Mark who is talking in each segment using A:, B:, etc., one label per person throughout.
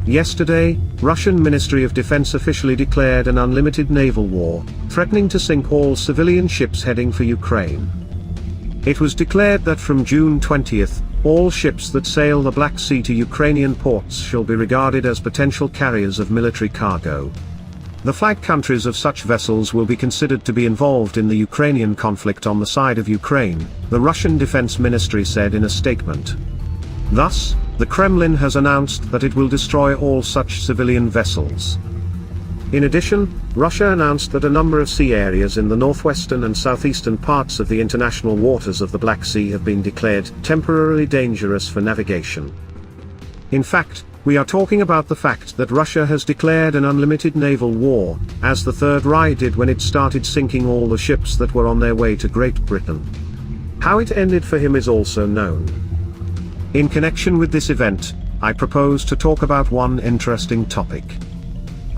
A: Yesterday, Russian Ministry of Defense officially declared an unlimited naval war, threatening to sink all civilian ships heading for Ukraine. It was declared that from June 20th, all ships that sail the Black Sea to Ukrainian ports shall be regarded as potential carriers of military cargo. The flag countries of such vessels will be considered to be involved in the Ukrainian conflict on the side of Ukraine, the Russian Defense Ministry said in a statement. Thus, the Kremlin has announced that it will destroy all such civilian vessels. In addition, Russia announced that a number of sea areas in the northwestern and southeastern parts of the international waters of the Black Sea have been declared temporarily dangerous for navigation. In fact, we are talking about the fact that Russia has declared an unlimited naval war, as the Third Reich did when it started sinking all the ships that were on their way to Great Britain. How it ended for him is also known. In connection with this event, I propose to talk about one interesting topic.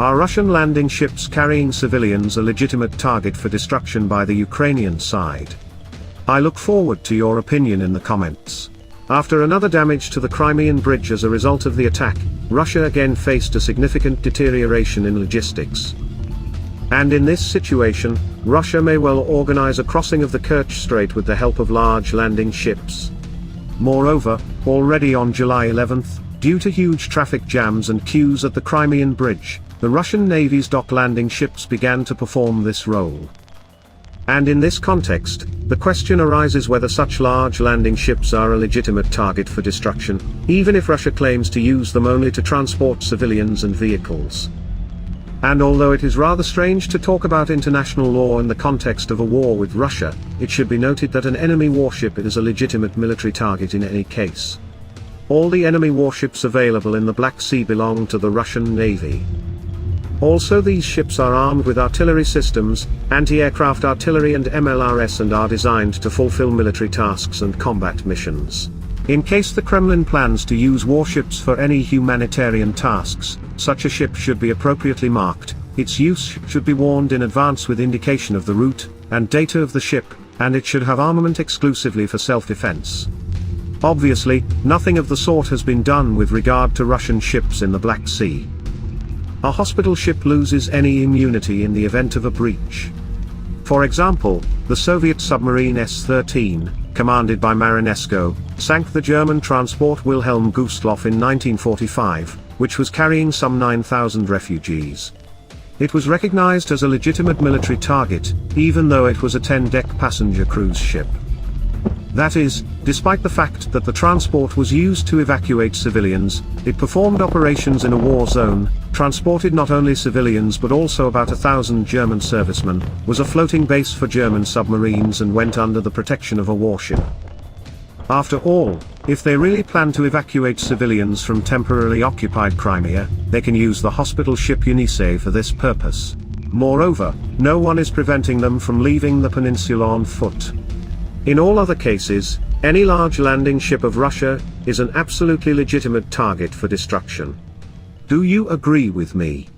A: Are Russian landing ships carrying civilians a legitimate target for destruction by the Ukrainian side? I look forward to your opinion in the comments. After another damage to the Crimean Bridge as a result of the attack, Russia again faced a significant deterioration in logistics. And in this situation, Russia may well organize a crossing of the Kerch Strait with the help of large landing ships. Moreover, already on July 11th, due to huge traffic jams and queues at the Crimean Bridge, the Russian Navy's dock landing ships began to perform this role. And in this context, the question arises whether such large landing ships are a legitimate target for destruction, even if Russia claims to use them only to transport civilians and vehicles. And although it is rather strange to talk about international law in the context of a war with Russia, it should be noted that an enemy warship is a legitimate military target in any case. All the enemy warships available in the Black Sea belong to the Russian Navy. Also, these ships are armed with artillery systems, anti-aircraft artillery and MLRS, and are designed to fulfill military tasks and combat missions. In case the Kremlin plans to use warships for any humanitarian tasks, such a ship should be appropriately marked, its use should be warned in advance with indication of the route and data of the ship, and it should have armament exclusively for self-defense. Obviously, nothing of the sort has been done with regard to Russian ships in the Black Sea. A hospital ship loses any immunity in the event of a breach. For example, the Soviet submarine S-13, commanded by Marinesko, sank the German transport Wilhelm Gustloff in 1945, which was carrying some 9,000 refugees. It was recognized as a legitimate military target, even though it was a 10-deck passenger cruise ship. That is, despite the fact that the transport was used to evacuate civilians, it performed operations in a war zone, transported not only civilians but also about 1,000 German servicemen, was a floating base for German submarines, and went under the protection of a warship. After all, if they really plan to evacuate civilians from temporarily occupied Crimea, they can use the hospital ship Yenisei for this purpose. Moreover, no one is preventing them from leaving the peninsula on foot. In all other cases, any large landing ship of Russia is an absolutely legitimate target for destruction. Do you agree with me?